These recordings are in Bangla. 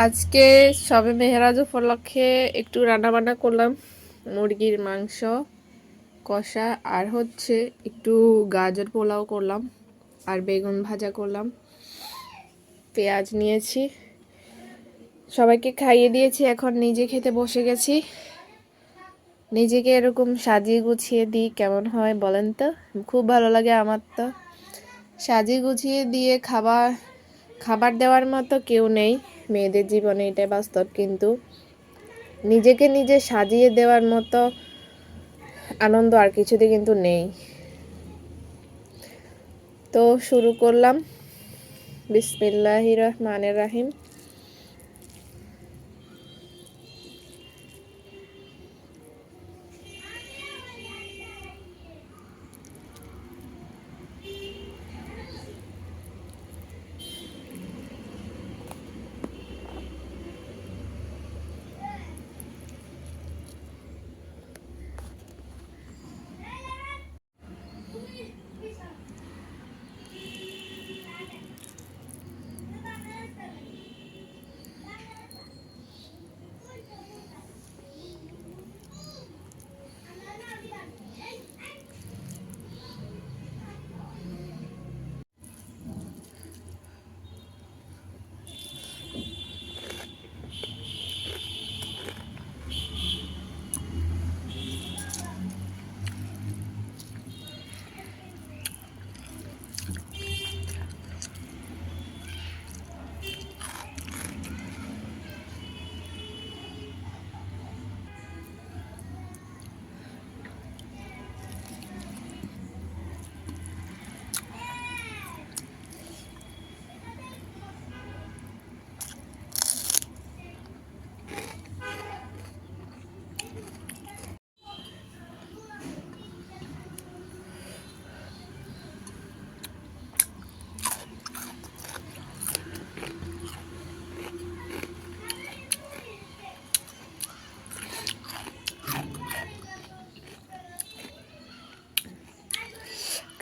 আজকে সবে মেহেরাজ উপলক্ষে একটু রান্নাবান্না করলাম, মুরগির মাংস কষা, আর হচ্ছে একটু গাজর পোলাও করলাম, আর বেগুন ভাজা করলাম, পেঁয়াজ নিয়েছি, সবাইকে খাইয়ে দিয়েছি। এখন নিজে খেতে বসে গেছি। নিজেকে এরকম সাজিয়ে গুছিয়ে দিই, কেমন হয় বলেন তো? খুব ভালো লাগে আমার তো। সাজিয়ে গুছিয়ে দিয়ে খাবার দেওয়ার মতো কেউ নেই মেয়েদের জীবনে, এটাই বাস্তব। কিন্তু নিজেকে নিজে সাজিয়ে দেওয়ার মতো আনন্দ আর কিছুতে কিন্তু নেই। তো শুরু করলাম, বিসমিল্লাহির রহমানির রহিম।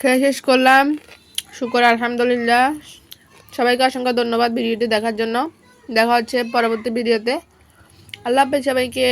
খেয়ে শেষ করলাম, শুকর আলহামদুলিল্লাহ। সবাইকে অসংখ্য ধন্যবাদ ভিডিওটি দেখার জন্য। দেখা হচ্ছে পরবর্তী ভিডিওতে। আল্লাহ হাফেজ সবাইকে।